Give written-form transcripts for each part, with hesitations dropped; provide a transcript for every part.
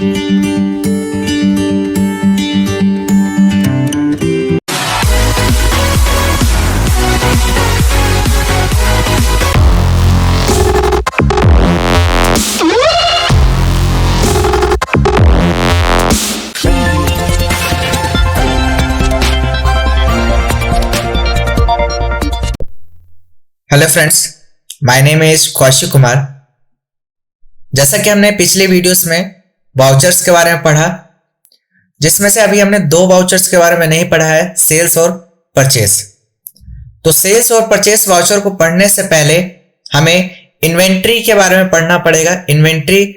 Hello friends, my name is Kaushik Kumar. जैसा कि हमने पिछले वीडियोस में वाउचर्स के बारे में पढ़ा, जिसमें से अभी हमने दो वाउचर्स के बारे में नहीं पढ़ा है, सेल्स और परचेस। तो सेल्स और परचेस वाउचर को पढ़ने से पहले हमें इन्वेंट्री के बारे में पढ़ना पड़ेगा, इन्वेंट्री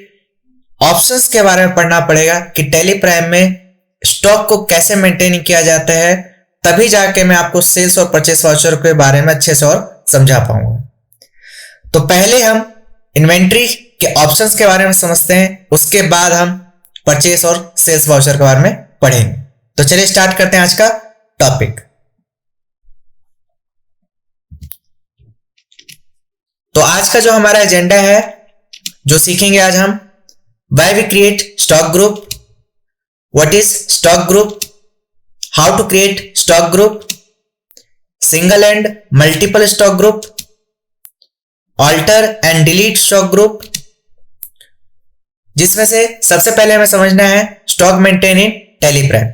ऑप्शंस के बारे में पढ़ना पड़ेगा कि टैली प्राइम में स्टॉक को कैसे मेंटेन किया जाता है। तभी जाके मैं आपको सेल्स और परचेस वाउचर के बारे में अच्छे से और समझा पाऊंगा। तो पहले हम इन्वेंट्री के ऑप्शंस के बारे में समझते हैं, उसके बाद हम परचेस और सेल्स वाउचर के बारे में पढ़ेंगे। तो चलिए स्टार्ट करते हैं आज का टॉपिक। तो आज का जो हमारा एजेंडा है, जो सीखेंगे आज हम, why we create stock group, what is stock group, how to create stock group, single and multiple stock group, alter and delete stock group, जिसमें से सबसे पहले हमें समझना है stock maintain in Tally Prime.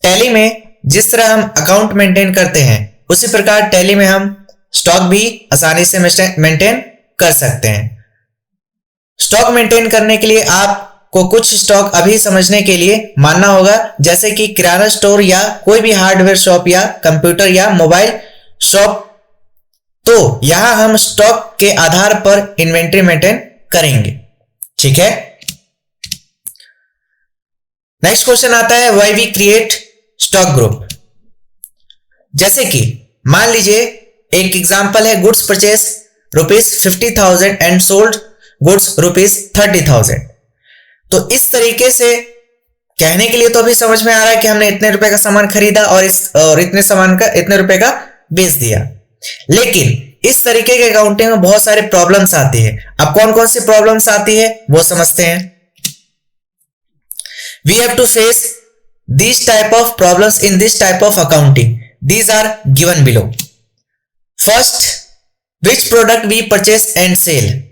Tally में जिस तरह हम अकाउंट मेंटेन करते हैं, उसी प्रकार टैली में हम स्टॉक भी आसानी से मेंटेन कर सकते हैं। स्टॉक मेंटेन करने के लिए आपको कुछ स्टॉक अभी समझने के लिए मानना होगा, जैसे कि किराना स्टोर या कोई भी हार्डवेयर शॉप या कंप्यूटर या मोबाइल शॉप। तो यहां हम स्टॉक के आधार पर इन्वेंट्री मेंटेन करेंगे, ठीक है। नेक्स्ट क्वेश्चन आता है, why we create stock group. जैसे कि मान लीजिए एक एग्जांपल है, goods purchase ₹50,000 and sold goods ₹30,000। तो इस तरीके से कहने के लिए तो अभी समझ में आ रहा है कि हमने इतने रुपए का सामान खरीदा और इतने सामान का इतने रुपए का बेच दिया। लेकिन इस तरीके के अकाउंटिंग में बहुत सारे प्रॉब्लम्स आती है। अब कौन कौन सी प्रॉब्लम्स आती है वो समझते हैं। We have to face this type of problems in this type of accounting. These are given below. First, which product we purchase and sell.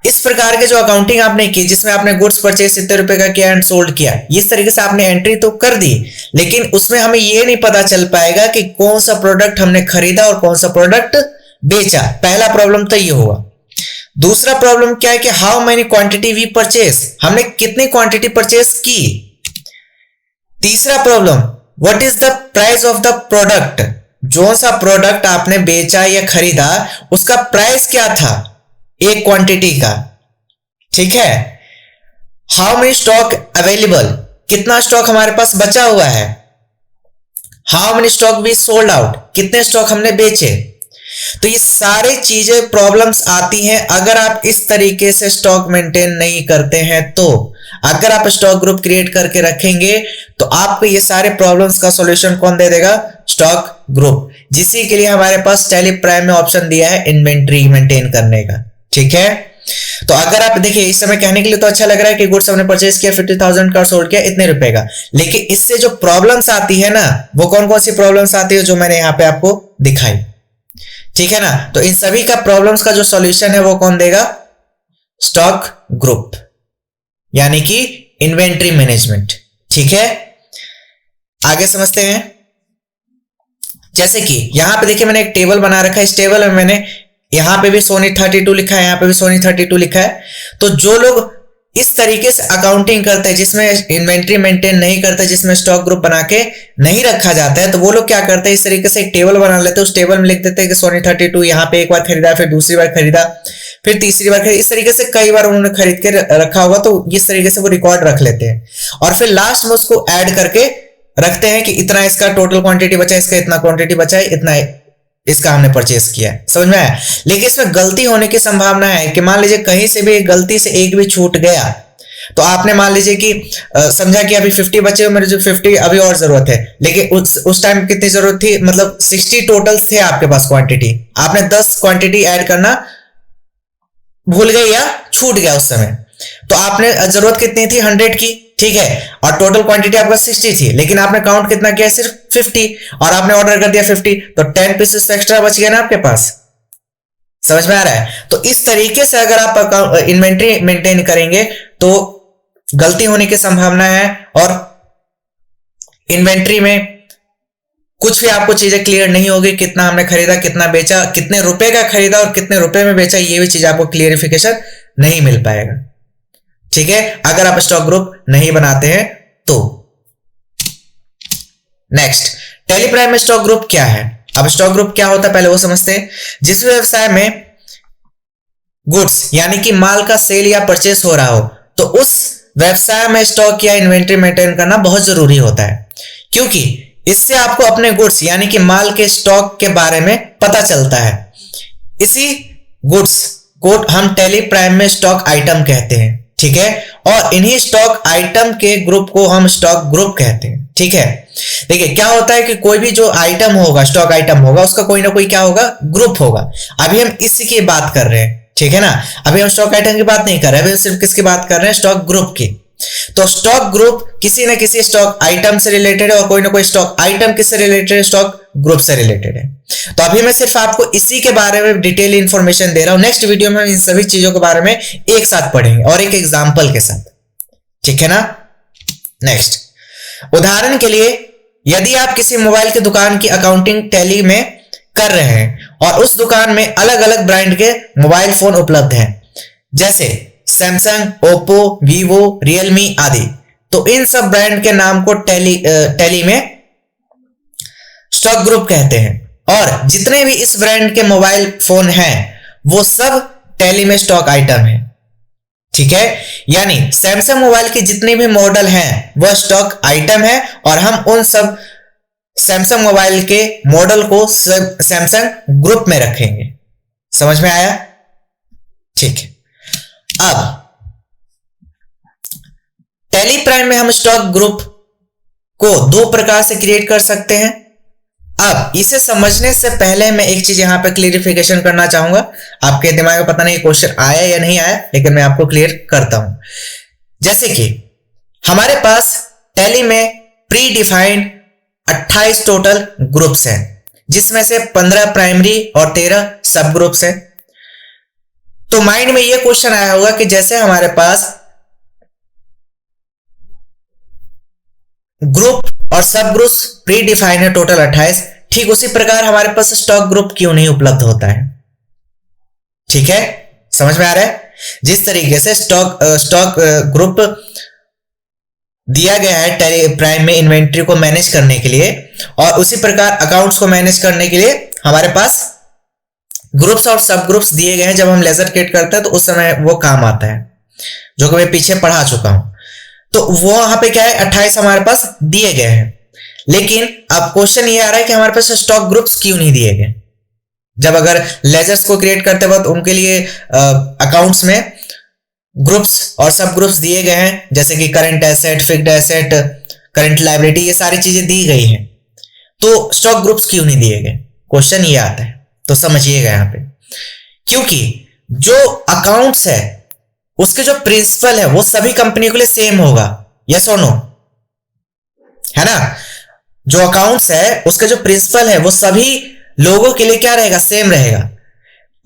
इस प्रकार के जो अकाउंटिंग आपने की, जिसमें आपने गुड्स परचेस इतने रुपए का किया एंड सोल्ड किया, इस तरीके से आपने एंट्री तो कर दी, लेकिन उसमें हमें यह नहीं पता चल पाएगा कि कौन सा प्रोडक्ट हमने खरीदा और कौन सा प्रोडक्ट बेचा। पहला प्रॉब्लम तो ये हुआ। दूसरा प्रॉब्लम क्या है कि how many quantity we purchase, हमने कितनी क्वांटिटी परचेस की। तीसरा problem, what is the price of the product, जो सा प्रोडक्ट आपने बेचा या खरीदा उसका प्राइस क्या था एक क्वांटिटी का, ठीक है। हाउ मेनी स्टॉक अवेलेबल, कितना स्टॉक हमारे पास बचा हुआ है। How many stock we sold out, कितने स्टॉक हमने बेचे। तो ये सारी चीजें प्रॉब्लम्स आती हैं अगर आप इस तरीके से स्टॉक मेंटेन नहीं करते हैं। तो अगर आप स्टॉक ग्रुप क्रिएट करके रखेंगे तो आपको ये सारे प्रॉब्लम्स का सॉल्यूशन कौन दे देगा, स्टॉक ग्रुप, जिसी के लिए हमारे पास टैली प्राइम में ऑप्शन दिया है इन्वेंट्री मेंटेन करने का, ठीक है। तो अगर आप देखिए, इस समय कहने के लिए तो अच्छा लग रहा है कि गुड्स हमने परचेस किया 50,000 का, सोल्ड किया इतने रुपए का, लेकिन इससे जो प्रॉब्लम्स आती है ना, वो कौन कौन सी प्रॉब्लम्स आती है जो मैंने यहां पे आपको दिखाई, ठीक है ना। तो इन सभी का प्रॉब्लम्स का जो सॉल्यूशन है वो कौन देगा, स्टॉक ग्रुप, यानी कि इन्वेंट्री मैनेजमेंट, ठीक है। आगे समझते हैं। जैसे कि यहां पे देखिए मैंने एक टेबल बना रखा है। इस टेबल में मैंने यहां पे भी सोनी 32 लिखा है, यहां पे भी सोनी 32 लिखा है। तो जो लोग इस तरीके से अकाउंटिंग करते हैं, जिसमें इन्वेंट्री मेंटेन नहीं करते, जिसमें स्टॉक ग्रुप बना के नहीं रखा जाता है, तो वो लोग क्या करते हैं, इस तरीके से एक टेबल बना लेते हैं। उस टेबल में लिख देते हैं कि सोनी 32 यहाँ पे एक बार खरीदा, फिर दूसरी बार खरीदा, फिर तीसरी बार खरीदा। इस तरीके से कई बार उन्होंने खरीद के रखा होगा, तो इस तरीके से वो रिकॉर्ड रख लेते हैं और फिर लास्ट में उसको ऐड करके रखते हैं कि इतना इसका टोटल क्वांटिटी बचा है, इसका इतना क्वांटिटी बचा है, इतना इसका हमने परचेस किया है। समझ में आया। लेकिन इसमें गलती होने की संभावना है कि मान लीजिए कहीं से भी गलती से एक भी छूट गया, तो आपने मान लीजिए कि समझा कि अभी 50 बचे, मेरे जो 50 अभी और जरूरत है, लेकिन उस टाइम कितनी जरूरत थी, मतलब 60 टोटल थे आपके पास क्वांटिटी, आपने 10 क्वांटिटी ऐड करना भूल गए या छूट गया उस समय, तो आपने जरूरत कितनी थी 100 की, ठीक है, और टोटल क्वांटिटी आपका 60 थी, लेकिन आपने काउंट कितना किया, सिर्फ 50, और आपने ऑर्डर कर दिया 50, तो 10 पीसेस एक्स्ट्रा बच गया ना आपके पास। समझ में आ रहा है? तो इस तरीके से अगर आप इन्वेंट्री मेंटेन करेंगे तो गलती होने की संभावना है, और इन्वेंट्री में कुछ भी आपको चीजें क्लियर नहीं होगी, कितना हमने खरीदा, कितना बेचा, कितने रुपए का खरीदा और कितने रुपए में बेचा, ये भी चीज आपको क्लियरिफिकेशन नहीं मिल पाएगा, ठीक है, अगर आप स्टॉक ग्रुप नहीं बनाते हैं तो। नेक्स्ट, टेली प्राइम में स्टॉक ग्रुप क्या है? अब स्टॉक ग्रुप क्या होता है पहले वो समझते हैं। जिस व्यवसाय में गुड्स यानी कि माल का सेल या परचेस हो रहा हो, तो उस व्यवसाय में स्टॉक या इन्वेंट्री मेंटेन करना बहुत जरूरी होता है, क्योंकि इससे आपको अपने गुड्स यानी कि माल के स्टॉक के बारे में पता चलता है। इसी गुड्स को हम टेली प्राइम में स्टॉक आइटम कहते हैं, ठीक है, और इन्हीं स्टॉक आइटम के ग्रुप को हम स्टॉक ग्रुप कहते हैं, ठीक है। देखिए क्या होता है कि कोई भी जो आइटम होगा, स्टॉक आइटम होगा, उसका कोई ना कोई क्या होगा, ग्रुप होगा। अभी हम इसी की बात कर रहे हैं, ठीक है ना, अभी हम स्टॉक आइटम की बात नहीं कर रहे, अभी सिर्फ किसकी बात कर रहे हैं, स्टॉक ग्रुप की। तो स्टॉक ग्रुप किसी न किसी स्टॉक आइटम से रिलेटेड है, और कोई ना कोई स्टॉक आइटम किससे रिलेटेड है, स्टॉक ग्रुप से रिलेटेड है। तो अभी मैं सिर्फ आपको इसी के बारे में डिटेल इंफॉर्मेशन दे रहा हूं। नेक्स्ट वीडियो में हम इन सभी चीजों के बारे में एक साथ पढ़ेंगे और एक एग्जांपल के साथ, ठीक है ना। नेक्स्ट, उदाहरण के लिए यदि आप किसी मोबाइल की दुकान की अकाउंटिंग टैली में कर रहे हैं और उस दुकान में अलग अलग ब्रांड के मोबाइल फोन उपलब्ध हैं, जैसे सैमसंग, ओप्पो, वीवो, रियलमी आदि, तो इन सब ब्रांड के नाम को टैली में स्टॉक ग्रुप कहते हैं, और जितने भी इस ब्रांड के मोबाइल फोन हैं वो सब टैली में स्टॉक आइटम है, ठीक है। यानी सैमसंग मोबाइल के जितने भी मॉडल हैं वह स्टॉक आइटम है, और हम उन सब सैमसंग मोबाइल के मॉडल को सैमसंग ग्रुप में रखेंगे। समझ में आया? ठीक है। अब टेली प्राइम में हम स्टॉक ग्रुप को दो प्रकार से क्रिएट कर सकते हैं। अब इसे समझने से पहले मैं एक चीज यहां पे क्लियरिफिकेशन करना चाहूंगा। आपके दिमाग में पता नहीं क्वेश्चन आया या नहीं आया, लेकिन मैं आपको क्लियर करता हूं। जैसे कि हमारे पास टैली में प्री डिफाइंड 28 टोटल ग्रुप्स हैं, जिसमें से 15 प्राइमरी और 13 सब ग्रुप्स हैं। तो माइंड में यह क्वेश्चन आया होगा कि जैसे हमारे पास ग्रुप और सब ग्रुप्स प्री डिफाइंड है टोटल 28, ठीक उसी प्रकार हमारे पास स्टॉक ग्रुप क्यों नहीं उपलब्ध होता है? ठीक है, समझ में आ रहा है? जिस तरीके से स्टॉक ग्रुप दिया गया है टेली प्राइम में इन्वेंट्री को मैनेज करने के लिए, और उसी प्रकार अकाउंट्स को मैनेज करने के लिए हमारे पास ग्रुप्स और सब ग्रुप्स दिए गए हैं। जब हम लेजर क्रिएट करते हैं तो उस समय वो काम आता है, जो कि मैं पीछे पढ़ा चुका हूं। तो वो वहां पे क्या है, 28 हमारे पास दिए गए हैं, लेकिन अब क्वेश्चन ये आ रहा है कि हमारे पास स्टॉक ग्रुप्स क्यों नहीं दिए गए? जब अगर लेजर्स को क्रिएट करते वक्त उनके लिए अकाउंट्स में ग्रुप्स और सब ग्रुप्स दिए गए हैं, जैसे कि current asset, fixed asset, current liability, ये सारी चीजें दी गई हैं, तो स्टॉक ग्रुप्स क्यों नहीं दिए गए? क्वेश्चन ये आता है। तो समझिएगा यहां पे, क्योंकि जो अकाउंट्स है उसके जो प्रिंसिपल है वो सभी कंपनी के लिए सेम होगा। यस और नो? है ना? जो अकाउंट्स है उसका जो प्रिंसिपल है वो सभी लोगों के लिए क्या रहेगा, सेम रहेगा।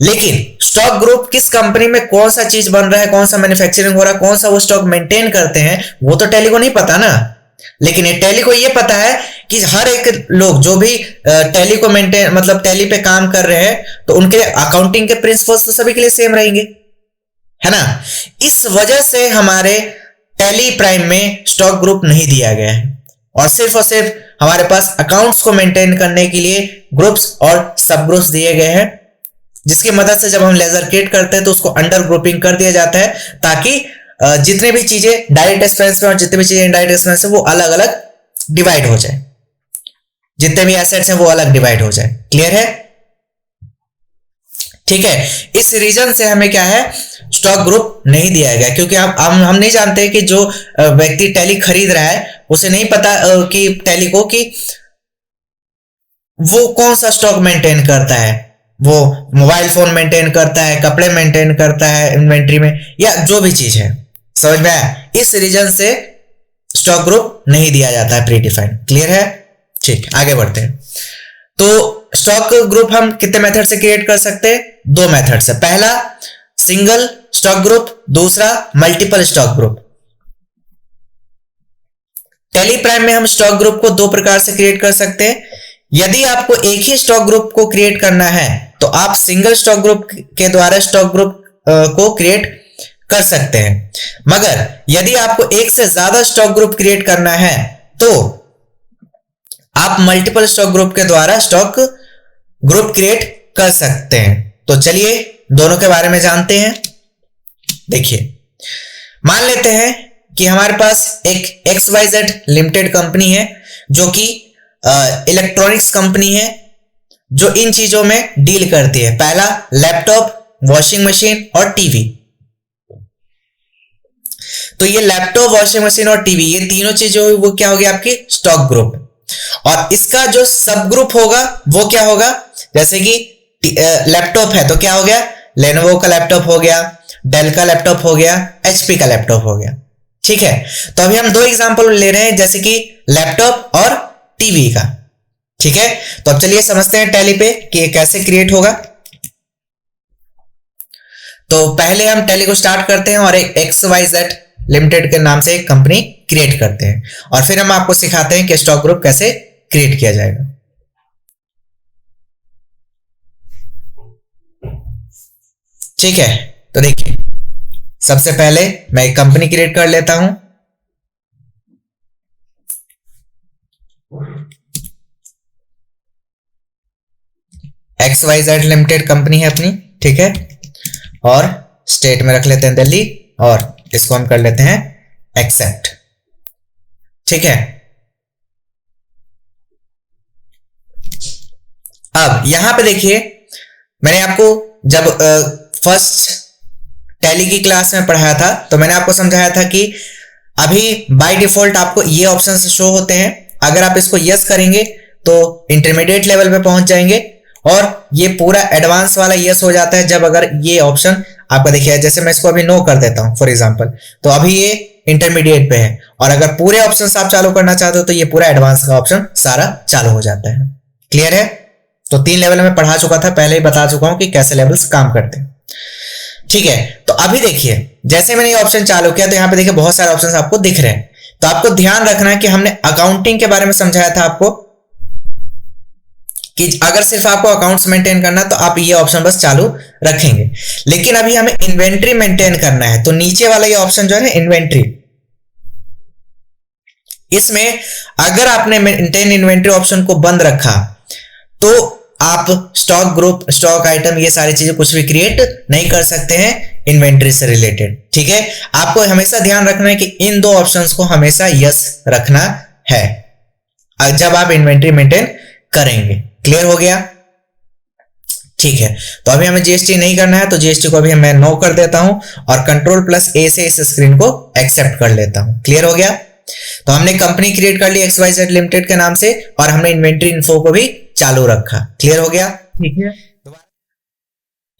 लेकिन स्टॉक ग्रुप किस कंपनी में कौन सा चीज बन रहा है, कौन सा मैन्युफैक्चरिंग हो रहा है, कौन सा वो स्टॉक मेंटेन करते हैं, वो तो टैली को नहीं पता ना। लेकिन ये टैली को ये पता है कि हर एक लोग जो भी टैली को मेंटेन मतलब टैली पे काम कर रहे हैं, तो उनके अकाउंटिंग के प्रिंसिपल्स तो सभी के लिए सेम रहेंगे, है ना। इस वजह से हमारे टैली प्राइम में स्टॉक ग्रुप नहीं दिया गया है, और सिर्फ हमारे पास अकाउंट्स को मेंटेन करने के लिए ग्रुप्स और सब ग्रुप्स दिए गए हैं, जिसकी मदद से जब हम लेजर क्रिएट करते हैं तो उसको अंडर ग्रुपिंग कर दिया जाता है, ताकि जितने भी चीजें डायरेक्ट एक्सपेंस में और जितने भी चीजें इनडायरेक्ट एक्सपेंस है वो अलग अलग डिवाइड हो जाए, जितने भी एसेट्स हैं वो अलग डिवाइड हो जाए। क्लियर है? ठीक है। इस रीजन से हमें क्या है, स्टॉक ग्रुप नहीं दिया गया, क्योंकि हम नहीं जानते कि जो व्यक्ति टैली खरीद रहा है उसे नहीं पता कि टैली को कि वो कौन सा स्टॉक मेंटेन करता है। वो मोबाइल फोन मेंटेन करता है, कपड़े मेंटेन करता है इन्वेंट्री में, या जो भी चीज है। समझ में आया? इस रीजन से स्टॉक ग्रुप नहीं दिया जाता है प्रीडिफाइंड। क्लियर है? ठीक, आगे बढ़ते हैं। तो स्टॉक ग्रुप हम कितने मेथड से क्रिएट कर सकते हैं? 2 मेथड से। पहला सिंगल स्टॉक ग्रुप, दूसरा multiple stock group. Tally prime में हम स्टॉक ग्रुप को 2 प्रकार से क्रिएट कर सकते हैं। यदि आपको एक ही स्टॉक ग्रुप को क्रिएट करना है तो आप सिंगल स्टॉक ग्रुप के द्वारा स्टॉक ग्रुप को क्रिएट कर सकते हैं, मगर यदि आपको एक से ज्यादा स्टॉक ग्रुप क्रिएट करना है तो आप मल्टीपल स्टॉक ग्रुप के द्वारा स्टॉक ग्रुप क्रिएट कर सकते हैं। तो चलिए दोनों के बारे में जानते हैं। देखिए, मान लेते हैं कि हमारे पास एक XYZ लिमिटेड कंपनी है जो कि इलेक्ट्रॉनिक्स कंपनी है, जो इन चीजों में डील करती है। पहला लैपटॉप, वॉशिंग मशीन और टीवी। तो ये लैपटॉप, वॉशिंग मशीन और टीवी, ये तीनों चीजें वो क्या होगी? आपकी स्टॉक ग्रुप। और इसका जो सब ग्रुप होगा वो क्या होगा? जैसे कि लैपटॉप है तो क्या हो गया? लेनोवो का लैपटॉप हो गया, डेल का लैपटॉप हो गया, एचपी का लैपटॉप हो गया। ठीक है, तो अभी हम 2 एग्जांपल ले रहे हैं, जैसे कि लैपटॉप और टीवी का। ठीक है, तो अब चलिए समझते हैं टैली पे कि ये कैसे क्रिएट होगा। तो पहले हम टैली को स्टार्ट करते हैं और एक XYZ लिमिटेड के नाम से एक कंपनी क्रिएट करते हैं, और फिर हम आपको सिखाते हैं कि स्टॉक ग्रुप कैसे क्रिएट किया जाएगा। ठीक है, तो देखिए, सबसे पहले मैं एक कंपनी क्रिएट कर लेता हूं। XYZ लिमिटेड कंपनी है अपनी। ठीक है, और स्टेट में रख लेते हैं दिल्ली, और इसको हम कर लेते हैं एक्सेप्ट। ठीक है, अब यहां पे देखिए, मैंने आपको जब फर्स्ट टैली की क्लास में पढ़ाया था तो मैंने आपको समझाया था कि अभी बाय डिफॉल्ट आपको ये ऑप्शंस शो होते हैं। अगर आप इसको यस करेंगे तो इंटरमीडिएट लेवल पे पहुंच जाएंगे, और ये पूरा एडवांस वाला यस हो जाता है जब अगर ये ऑप्शन आपका देखिए, जैसे मैं इसको अभी नो कर देता हूं फॉर एग्जांपल, तो अभी ये इंटरमीडिएट पे है, और अगर पूरे ऑप्शंस आप चालू करना चाहते हो तो ये पूरा एडवांस का ऑप्शन सारा चालू हो जाता है। क्लियर है? तो 3 लेवल में पढ़ा चुका था, पहले ही बता चुका हूं कि कैसे लेवल्स काम करते हैं। ठीक है, तो अभी देखिए, जैसे मैंने ये ऑप्शन चालू किया तो यहाँ पे देखिए बहुत सारे ऑप्शंस आपको दिख रहे हैं। तो आपको ध्यान रखना है कि हमने अकाउंटिंग के बारे में समझाया था आपको कि अगर सिर्फ आपको अकाउंट्स मेंटेन करना तो आप ये ऑप्शन बस चालू रखेंगे, लेकिन अभी हमें इन्वेंट्री मेंटेन करना है। तो नीचे वाला ये ऑप्शन जो है ना, इन्वेंट्री, इसमें अगर आपने मेंटेन इन्वेंट्री ऑप्शन को बंद रखा तो आप स्टॉक ग्रुप, स्टॉक आइटम, ये सारी चीजें कुछ भी क्रिएट नहीं कर सकते हैं इन्वेंट्री से रिलेटेड। ठीक है, आपको हमेशा ध्यान रखना है कि इन 2 ऑप्शंस को हमेशा यस रखना है जब आप इन्वेंट्री मेंटेन करेंगे। क्लियर हो गया? ठीक है, तो अभी हमें जीएसटी नहीं करना है, तो जीएसटी को अभी मैं नो कर देता हूं और कंट्रोल+A से इस स्क्रीन को एक्सेप्ट कर लेता हूं। क्लियर हो गया? तो हमने कंपनी क्रिएट कर ली XYZ लिमिटेड के नाम से, और हमने इन्वेंट्री इन्फो को भी चालू रखा। क्लियर हो गया? ठीक है,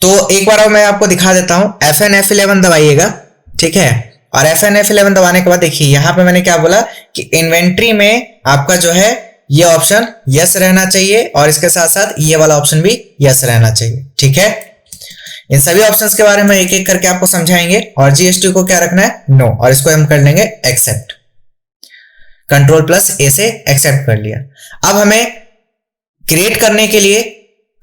तो एक बार और मैं आपको दिखा देता हूं। FN F11 दबाइएगा। ठीक है, और FN F11 दबाने के बाद देखिए यहां पे मैंने क्या बोला कि इन्वेंट्री में आपका जो है ये ऑप्शन यस रहना चाहिए, और इसके साथ साथ ये वाला ऑप्शन भी यस रहना चाहिए। ठीक है, इन सभी ऑप्शंस के बारे में एक एक करके आपको समझाएंगे, और जीएसटी को क्या रखना है? नो, और इसको हम कर लेंगे एक्सेप्ट। कंट्रोल+A से एक्सेप्ट कर लिया। अब हमें क्रिएट करने के लिए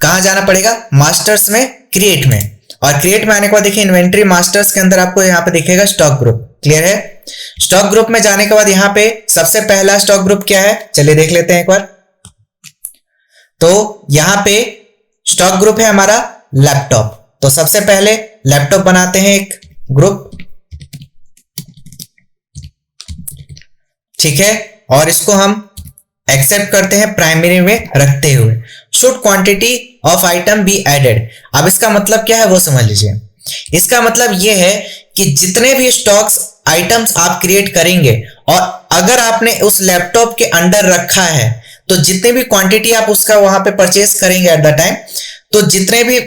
कहां जाना पड़ेगा? मास्टर्स में, क्रिएट में, और क्रिएट में आने के बाद देखिए इन्वेंट्री मास्टर्स के अंदर आपको यहां पे दिखेगा स्टॉक ग्रुप। क्लियर है? स्टॉक ग्रुप में जाने के बाद यहां पे सबसे पहला स्टॉक ग्रुप क्या है, चलिए देख लेते हैं एक बार। तो यहां पे स्टॉक ग्रुप है हमारा लैपटॉप, तो सबसे पहले लैपटॉप बनाते हैं एक ग्रुप। ठीक है, और इसको हम एक्सेप्ट करते हैं प्राइमरी में रखते हुए। Should quantity of item be added. अब इसका मतलब क्या है वो समझ लीजिए। इसका मतलब यह है कि जितने भी स्टॉक्स आइटम्स आप क्रिएट करेंगे, और अगर आपने उस लैपटॉप के अंडर रखा है तो जितने भी क्वांटिटी आप उसका वहां पे परचेस करेंगे एट द टाइम, तो जितने भी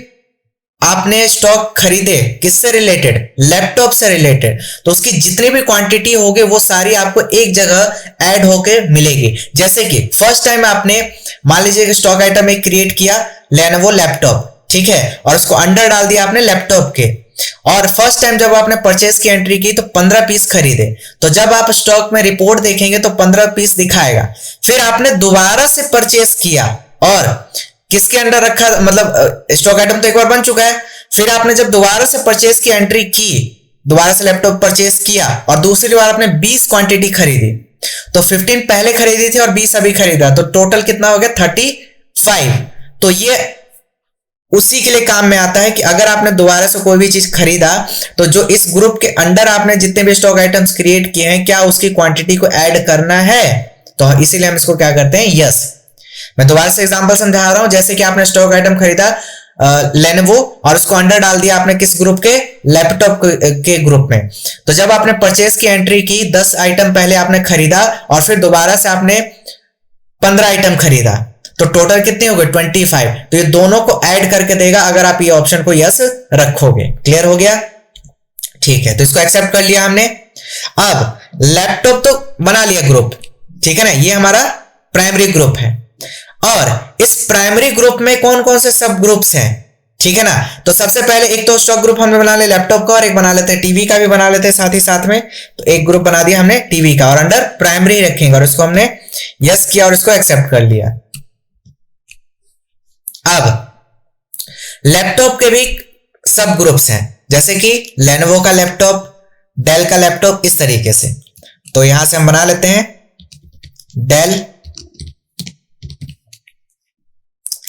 आपने स्टॉक खरीदे किससे रिलेटेड, लैपटॉप से रिलेटेड, तो उसकी जितनी भी क्वांटिटी होगी वो सारी आपको एक जगह ऐड होके मिलेगी। जैसे कि फर्स्ट टाइम आपने मान लीजिए कि स्टॉक आइटम एक क्रिएट किया लेनोवो लैपटॉप, ठीक है, और उसको अंडर डाल दिया आपने लैपटॉप के, और फर्स्ट टाइम जब आपने परचेस की एंट्री की तो 15 पीस खरीदे, तो जब आप स्टॉक में रिपोर्ट देखेंगे तो 15 पीस दिखाएगा। फिर आपने दोबारा से परचेस किया और किसके अंडर रखा, मतलब स्टॉक आइटम तो एक बार बन चुका है, फिर आपने जब दोबारा से परचेस की एंट्री की, दोबारा से लैपटॉप परचेस किया और दूसरी बार आपने 20 क्वांटिटी खरीदी, तो 15 पहले खरीदी थी और 20 अभी खरीदा, तो टोटल कितना हो गया 35। तो ये उसी के लिए काम में आता है कि अगर आपने दोबारा से कोई भी चीज खरीदा तो जो इस ग्रुप के अंडर आपने जितने भी स्टॉक आइटम्स क्रिएट किए हैं क्या उसकी क्वांटिटी को ऐड करना है, तो इसीलिए हम इसको क्या करते हैं, यस। मैं दोबारा से एग्जांपल समझा रहा हूं, जैसे कि आपने स्टॉक आइटम खरीदा लेनोवो और उसको अंडर डाल दिया आपने किस ग्रुप के, लैपटॉप के ग्रुप में, तो जब आपने परचेस की एंट्री की 10 आइटम पहले आपने खरीदा और फिर दोबारा से आपने 15 आइटम खरीदा, तो टोटल कितने हो गए 25। तो ये दोनों को ऐड करके देगा अगर आप ये ऑप्शन को यस रखोगे। क्लियर हो गया, ठीक है, तो इसको एक्सेप्ट कर लिया हमने। अब लैपटॉप तो बना लिया ग्रुप, ठीक है ना, ये हमारा प्राइमरी ग्रुप है, और इस प्राइमरी ग्रुप में कौन कौन से सब ग्रुप्स हैं, ठीक है ना। तो सबसे पहले एक तो स्टॉक ग्रुप हमने बना लिया लैपटॉप का, और एक बना लेते हैं टीवी का भी बना लेते हैं साथ ही साथ में। तो एक ग्रुप बना दिया हमने टीवी का और अंडर प्राइमरी रखेंगे, और इसको हमने यस किया और इसको एक्सेप्ट कर लिया। अब लैपटॉप के भी सब ग्रुप्स हैं, जैसे कि लेनोवो का लैपटॉप, डेल का लैपटॉप, इस तरीके से। तो यहां से हम बना लेते हैं डेल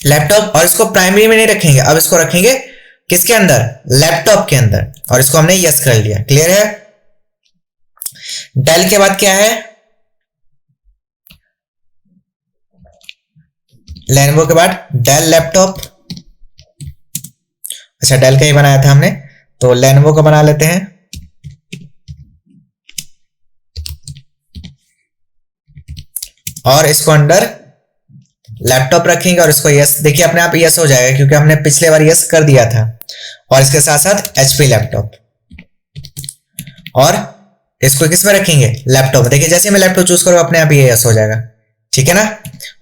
लैपटॉप, और इसको प्राइमरी में नहीं रखेंगे, अब इसको रखेंगे किसके अंदर, लैपटॉप के अंदर, और इसको हमने यस कर लिया। क्लियर है। डेल के बाद क्या है, लेनोवो के बाद डेल लैपटॉप, अच्छा डेल का ही बनाया था हमने, तो लेनोवो का बना लेते हैं, और इसको अंडर लैपटॉप रखेंगे और इसको यस, देखिए अपने आप यस हो जाएगा क्योंकि हमने पिछले बार यस कर दिया था। और इसके साथ साथ एचपी लैपटॉप, और इसको किस में रखेंगे, लैपटॉप। देखिए जैसे मैं लैपटॉप चूज करूँ अपने आप ये यस हो जाएगा, ठीक है ना,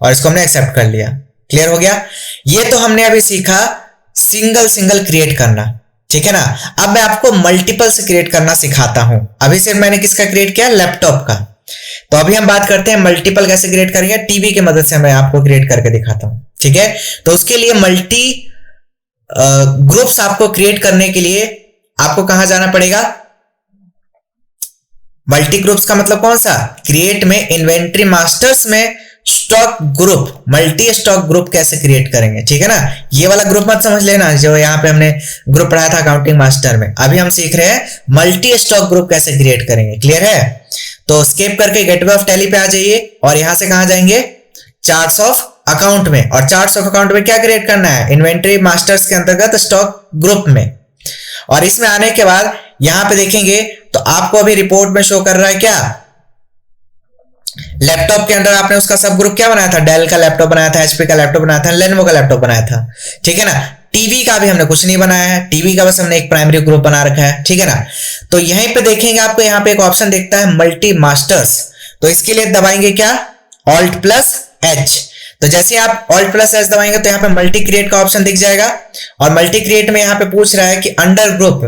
और इसको हमने एक्सेप्ट कर लिया। क्लियर हो गया। ये तो हमने अभी सीखा सिंगल क्रिएट करना, ठीक है ना। अब मैं आपको मल्टीपल से क्रिएट करना सिखाता हूं। अभी सिर्फ मैंने किसका क्रिएट किया, लैपटॉप का। तो अभी हम बात करते हैं मल्टीपल कैसे क्रिएट करेंगे, टीवी की मदद से मैं आपको क्रिएट करके दिखाता हूं, ठीक है। तो उसके लिए मल्टी ग्रुप्स आपको क्रिएट करने के लिए आपको कहां जाना पड़ेगा, मल्टी ग्रुप्स का मतलब कौन सा, क्रिएट में इन्वेंट्री मास्टर्स में stock group, multi stock group कैसे क्रिएट करेंगे, ठीक है ना। ये वाला ग्रुप मत समझ लेना जो यहाँ पे हमने ग्रुप पढ़ाया था अकाउंटिंग मास्टर में। अभी हम सीख रहे हैं मल्टी स्टॉक ग्रुप कैसे क्रिएट करेंगे। क्लियर है। तो स्किप करके गेटवे ऑफ टैली पे आ जाइए और यहां से कहां जाएंगे, चार्ट्स ऑफ अकाउंट में। और चार्ट्स ऑफ अकाउंट में क्या क्रिएट करना है, इन्वेंट्री मास्टर्स के अंतर्गत स्टॉक ग्रुप में। और इसमें आने के बाद यहां पे देखेंगे तो आपको अभी रिपोर्ट में शो कर रहा है क्या, लैपटॉप के अंदर आपने उसका सब ग्रुप क्या बनाया था, डेल का लैपटॉप बनाया था, एचपी का लैपटॉप बनाया था, लेनोवो का लैपटॉप बनाया था, ठीक है ना। टीवी का भी हमने कुछ नहीं बनाया है, टीवी का बस हमने एक प्राइमरी ग्रुप बना रखा है, ठीक है ना। तो यहीं पे देखेंगे आपको यहाँ पे एक ऑप्शन दिखता है मल्टी मास्टर्स। तो इसके लिए दबाएंगे क्या, ऑल्ट प्लस एच। तो जैसे आप ऑल्ट प्लस एच दबाएंगे तो यहाँ पे मल्टी क्रिएट का ऑप्शन दिख जाएगा। और मल्टी क्रिएट में यहाँ पे पूछ रहा है कि अंडर ग्रुप,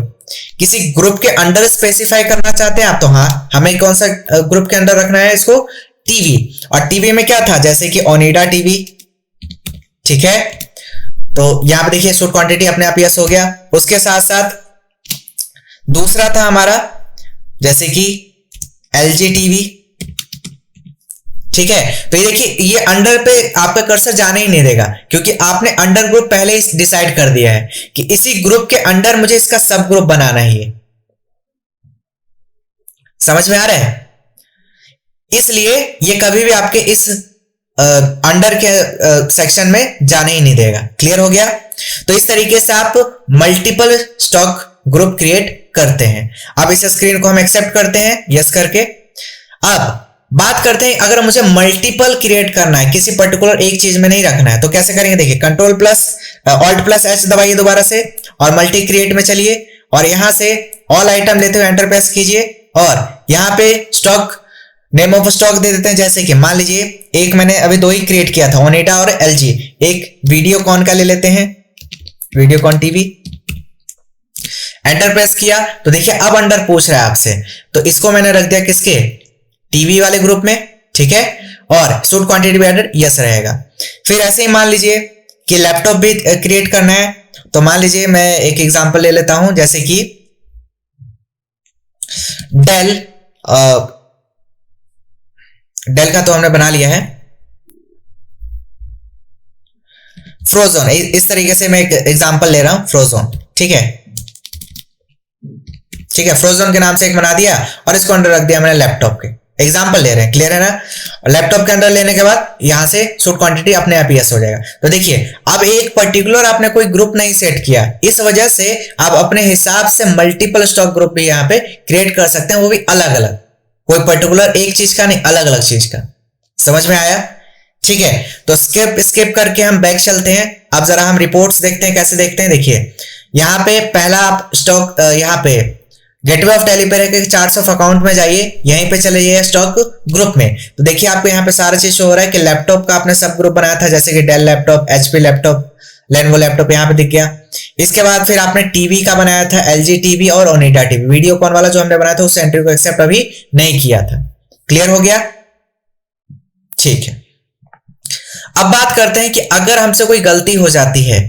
किसी ग्रुप के अंडर स्पेसिफाई करना चाहते हैं आप, तो हाँ हमें कौन सा ग्रुप के अंदर रखना है इसको, टीवी। और टीवी में क्या था, जैसे कि ओनिडा टीवी, ठीक है। तो यहां पे देखिए शूट क्वांटिटी अपने आप यस हो गया। उसके साथ साथ दूसरा था हमारा जैसे कि एलजी टीवी, ठीक है। तो ये देखिए ये अंडर पे आपका कर्सर जाने ही नहीं देगा क्योंकि आपने अंडर ग्रुप पहले ही डिसाइड कर दिया है कि इसी ग्रुप के अंडर मुझे इसका सब ग्रुप बनाना है। समझ में आ रहा है। इसलिए ये कभी भी आपके इस अंडर के सेक्शन में जाने ही नहीं देगा। क्लियर हो गया। तो इस तरीके से आप मल्टीपल स्टॉक ग्रुप क्रिएट करते हैं। अब इस स्क्रीन को हम एक्सेप्ट करते हैं यस करके। अब बात करते हैं अगर मुझे मल्टीपल क्रिएट करना है, किसी पर्टिकुलर एक चीज में नहीं रखना है, तो कैसे करेंगे? देखिए control plus alt plus H दबाइए दोबारा से और मल्टी क्रिएट में चलिए और यहां से ऑल आइटम लेते हुए एंटर प्रेस कीजिए और यहां पे स्टॉक नेम ऑफ स्टॉक दे देते हैं। जैसे कि मान लीजिए एक मैंने अभी दो ही क्रिएट किया था, ओनिडा और एलजी। एक वीडियोकॉन का ले लेते हैं, वीडियोकॉन टीवी। एंटर प्रेस किया तो देखिए अब अंडर पूछ रहा है आपसे, तो इसको मैंने रख दिया किसके? टीवी वाले ग्रुप में, ठीक है। और should quantity be added yes रहेगा। फिर ऐसे ही मान लीजिए कि लैपटॉप भी क्रिएट करना है, तो मान लीजिए मैं एक एग्जांपल ले लेता हूं, जैसे कि डेल का तो हमने बना लिया है। फ्रोजोन, इस तरीके से मैं एक एग्जांपल ले रहा हूं, फ्रोजोन, ठीक है, ठीक है। फ्रोजोन के नाम से एक बना दिया और इसको अंडर रख दिया मैंने लैपटॉप के। एग्जांपल ले रहे हैं, क्लियर है ना? लैपटॉप के अंदर लेने के बाद यहां से शुड क्वांटिटी अपने आप यस हो जाएगा। तो देखिए अब एक पर्टिकुलर आपने कोई ग्रुप नहीं सेट किया, इस वजह से आप अपने हिसाब से मल्टीपल स्टॉक ग्रुप भी यहां पे क्रिएट कर सकते हैं, वो भी अलग अलग, कोई पर्टिकुलर एक चीज का नहीं, अलग अलग चीज का। समझ में आया? ठीक है, तो स्किप करके हम बैक चलते हैं। अब जरा हम रिपोर्ट्स देखते हैं, कैसे देखते हैं। देखिए यहां पे पहला आप स्टॉक, यहां पे गेटवे ऑफ टैली पे रहकर चार्ट्स ऑफ अकाउंट में जाइए, यहीं पे चले जाइए स्टॉक ग्रुप में। तो देखिए आपको यहाँ पे सारा चीज शो हो रहा है कि लैपटॉप का आपने सब ग्रुप बनाया था, जैसे कि Dell laptop, HP laptop, Lenovo laptop यहाँ पे दिख गया। इसके बाद फिर आपने टीवी का बनाया था, एलजी टीवी और ओनिडा टीवी। वीडियोकॉन वाला जो हमने बनाया था उस एंट्री को एक्सेप्ट अभी नहीं किया था। क्लियर हो गया? ठीक है, अब बात करते हैं कि अगर हमसे कोई गलती हो जाती है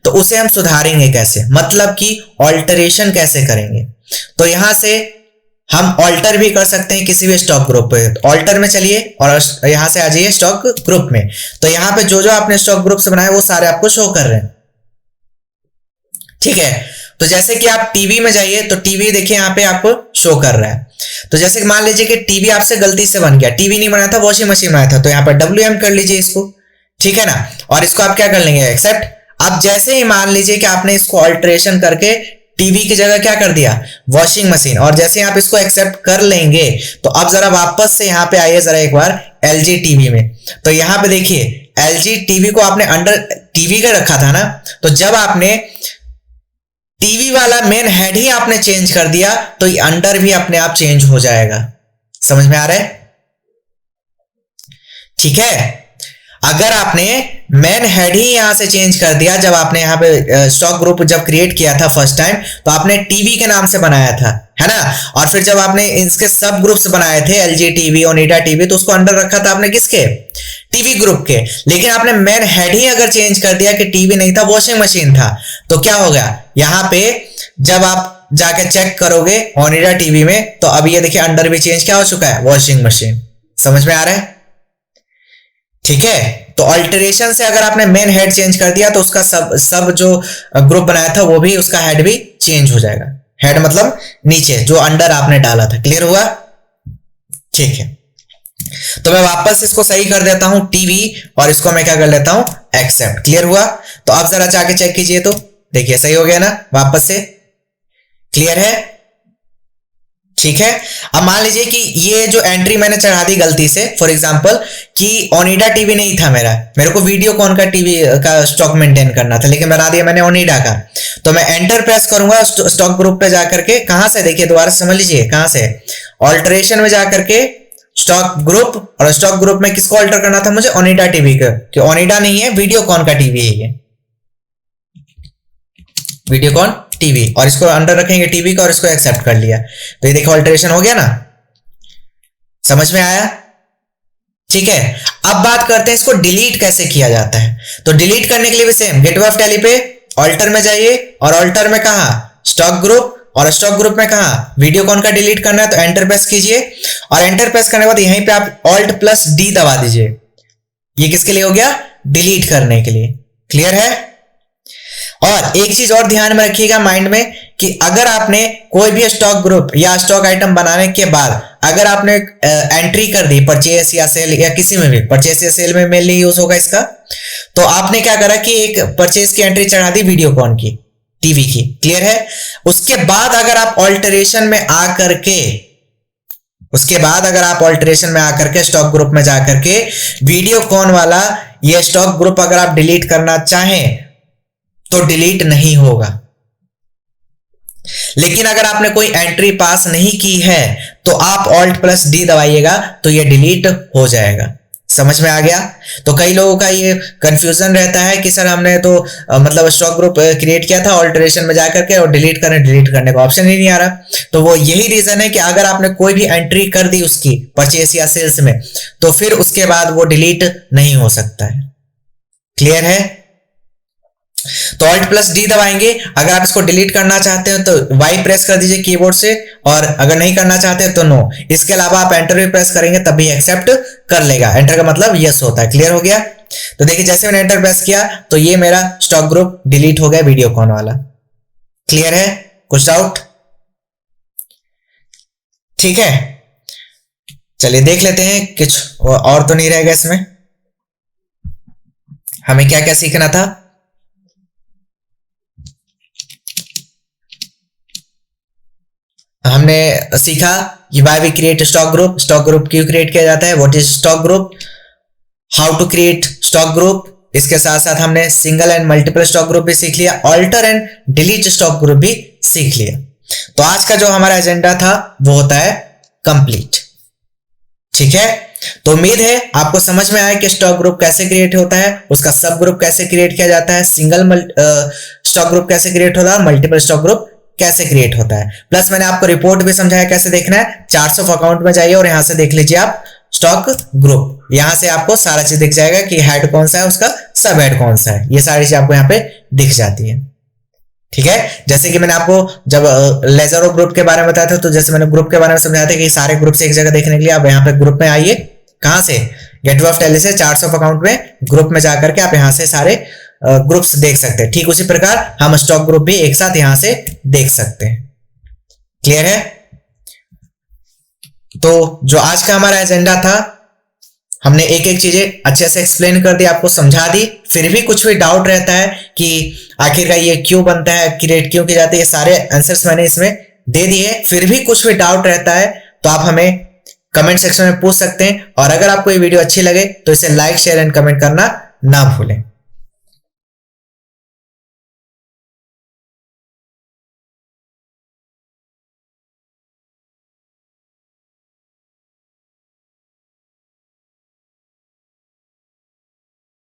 तो उसे हम सुधारेंगे कैसे, मतलब कि ऑल्टरेशन कैसे करेंगे। तो यहां से हम ऑल्टर भी कर सकते हैं किसी भी स्टॉक ग्रुप पे। तो ऑल्टर में चलिए और यहां से आ जाइए स्टॉक ग्रुप में। तो यहां पे जो जो आपने स्टॉक ग्रुप से बनाए वो सारे आपको शो कर रहे हैं, ठीक है। तो जैसे कि आप टीवी में जाइए तो टीवी देखिए यहां पे आपको शो कर रहा है। तो जैसे कि मान लीजिए कि टीवी आपसे गलती से बन गया, टीवी नहीं बनाया था, वॉशिंग मशीन बनाया था, तो यहां पर WM कर लीजिए इसको, ठीक है ना। और इसको आप क्या कर लेंगे? एक्सेप्ट। अब जैसे ही मान लीजिए कि आपने इसको ऑल्टरेशन करके टीवी की जगह क्या कर दिया? वॉशिंग मशीन, और जैसे आप इसको एक्सेप्ट कर लेंगे तो अब जरा वापस से यहां पे आइए जरा एक बार एलजी टीवी में। तो यहां पे देखिए एलजी टीवी को आपने अंडर टीवी का रखा था ना, तो जब आपने टीवी वाला मेन हेड ही आपने चेंज कर दिया तो ये अंडर भी अपने आप चेंज हो जाएगा। समझ में आ रहा है? ठीक है, अगर आपने मेन हेड ही यहां से चेंज कर दिया, जब आपने यहां पे स्टॉक ग्रुप जब क्रिएट किया था फर्स्ट टाइम, तो आपने टीवी के नाम से बनाया था, है ना। और फिर जब आपने इसके सब ग्रुप्स बनाए थे, एलजी टीवी, ओनिडा टीवी, तो उसको अंडर रखा था आपने किसके? टीवी ग्रुप के। लेकिन आपने मेन हेड ही अगर चेंज कर दिया कि टीवी नहीं था, वॉशिंग मशीन था, तो क्या हो गया? यहां पे जब आप जाके चेक करोगे ओनिडा टीवी में, तो अब ये देखिए अंडर भी चेंज क्या हो चुका है? Washing machine. समझ में आ रहा है? ठीक है, तो अल्टरेशन से अगर आपने मेन हेड चेंज कर दिया तो उसका सब जो ग्रुप बनाया था वो भी, उसका हेड भी चेंज हो जाएगा। हेड मतलब नीचे जो अंडर आपने डाला था। क्लियर हुआ? ठीक है, तो मैं वापस इसको सही कर देता हूं टीवी, और इसको मैं क्या कर लेता हूं? एक्सेप्ट। क्लियर हुआ? तो आप जरा जाके चेक कीजिए, तो देखिए सही हो गया ना वापस से। क्लियर है? ठीक है, अब मान लीजिए कि ये जो एंट्री मैंने चढ़ा दी गलती से, फॉर एग्जांपल कि ओनिडा टीवी नहीं था मेरे को वीडियोकॉन का टीवी का स्टॉक मेंटेन करना था, लेकिन बना दिया मैंने ओनिडा का। तो मैं एंटर प्रेस करूंगा स्टॉक ग्रुप पे जाकर के, कहां से? देखिए दोबारा समझ लीजिए कहां से? ऑल्टरेशन में जाकर के स्टॉक ग्रुप, और स्टॉक ग्रुप में किसको ऑल्टर करना था मुझे? ओनिडा टीवी का, कि ओनिडा नहीं है, वीडियोकॉन का टीवी है ये, वीडियोकॉन टीवी, और इसको अंडर रखेंगे टीवी का और इसको एक्सेप्ट कर लिया। तो ये देखो अल्टरेशन हो गया ना। समझ में आया? ठीक है, अब बात करते हैं इसको डिलीट कैसे किया जाता है। तो डिलीट करने के लिए भी सेम, गेटवे ऑफ टैली पे ऑल्टर में जाइए, और ऑल्टर में कहा? स्टॉक ग्रुप, और स्टॉक ग्रुप में कहा? वीडियोकॉन का डिलीट करना है, तो एंटर प्रेस कीजिए, और एंटर प्रेस करने के बाद यहीं पे आप ऑल्ट प्लस डी दबा दीजिए। ये किसके लिए हो गया? डिलीट करने के लिए। क्लियर है? और एक चीज और ध्यान में रखिएगा माइंड में, कि अगर आपने कोई भी स्टॉक ग्रुप या स्टॉक आइटम बनाने के बाद अगर आपने एंट्री कर दी परचेस या सेल, या किसी में भी, परचेस या सेल में मेनली यूज होगा इसका, तो आपने क्या करा कि एक परचेस की एंट्री चढ़ा दी वीडियोकॉन की, टीवी की। क्लियर है? उसके बाद अगर आप ऑल्टरेशन में आकर के उसके बाद अगर आप ऑल्टरेशन में आकर के स्टॉक ग्रुप में जाकर के वीडियोकॉन वाला ये स्टॉक ग्रुप अगर आप डिलीट करना चाहें तो डिलीट नहीं होगा। लेकिन अगर आपने कोई एंट्री पास नहीं की है तो आप Alt+D दबाइएगा तो ये डिलीट हो जाएगा। समझ में आ गया? तो कई लोगों का ये कंफ्यूजन रहता है कि सर हमने तो मतलब स्टॉक ग्रुप क्रिएट किया था, ऑल्टरेशन में जाकर के और डिलीट करने का ऑप्शन ही नहीं आ रहा। तो वो यही रीजन है कि अगर आपने कोई भी एंट्री कर दी उसकी परचेस या सेल्स में तो फिर उसके बाद वो डिलीट नहीं हो सकता है। क्लियर है? तो Alt+D दबाएंगे। अगर आप इसको डिलीट करना चाहते हो तो Y प्रेस कर दीजिए कीबोर्ड से, और अगर नहीं करना चाहते तो नो। इसके अलावा आप एंटर भी प्रेस करेंगे तब भी एक्सेप्ट कर लेगा। एंटर का मतलब यस होता है। क्लियर हो गया? तो देखिए जैसे मैंने एंटर प्रेस किया तो ये मेरा स्टॉक ग्रुप डिलीट हो गया वीडियोकॉन वाला। क्लियर है? कुछ डाउट? ठीक है, चलिए देख लेते हैं कुछ और तो नहीं रहेगा इसमें। हमें क्या क्या सीखना था? हमने सीखा कि why we create stock group क्यों क्रिएट किया जाता है, what is stock group, how to create stock group. इसके साथ साथ हमने single and multiple stock group भी सीख लिया, alter and delete stock group भी सीख लिया। तो आज का जो हमारा एजेंडा था वो होता है कंप्लीट। ठीक है, तो उम्मीद है आपको समझ में आया कि स्टॉक ग्रुप कैसे क्रिएट होता है, उसका सब ग्रुप कैसे क्रिएट किया जाता है, सिंगल स्टॉक ग्रुप कैसे क्रिएट होता है, मल्टीपल स्टॉक ग्रुप कैसे क्रिएट होता है। प्लस मैंने आपको रिपोर्ट भी समझाया कैसे देखना है। चार्ट्स ऑफ अकाउंट में जाइए और यहां से देख लीजिए आप स्टॉक ग्रुप। यहां से आपको सारा चीज दिख जाएगा कि हेड कौन सा है, उसका सब हेड कौन सा है, ये सारी चीज आपको यहाँ पे दिख जाती है। ठीक है, जैसे कि मैंने आपको जब लेजर ऑफ ग्रुप के बारे में बताया था, तो जैसे मैंने ग्रुप के बारे में समझाया था कि सारे ग्रुप से एक जगह देखने के लिए आप यहाँ पे ग्रुप में आइए। कहां से? गेटवे ऑफ टैली से चार्ट्स ऑफ अकाउंट में ग्रुप में जाकर के आप यहां से सारे ग्रुप्स देख सकते हैं। ठीक उसी प्रकार हम स्टॉक ग्रुप भी एक साथ यहां से देख सकते हैं। क्लियर है? तो जो आज का हमारा एजेंडा था, हमने एक एक चीजें अच्छे से एक्सप्लेन कर दी, आपको समझा दी। फिर भी कुछ भी डाउट रहता है कि आखिरकार ये क्यों बनता है, क्रिएट क्यों की जाती है, ये सारे आंसर्स मैंने इसमें दे दिए। फिर भी कुछ भी डाउट रहता है तो आप हमें कमेंट सेक्शन में पूछ सकते हैं। और अगर आपको ये वीडियो अच्छी लगे तो इसे लाइक, शेयर एंड कमेंट करना ना भूलें।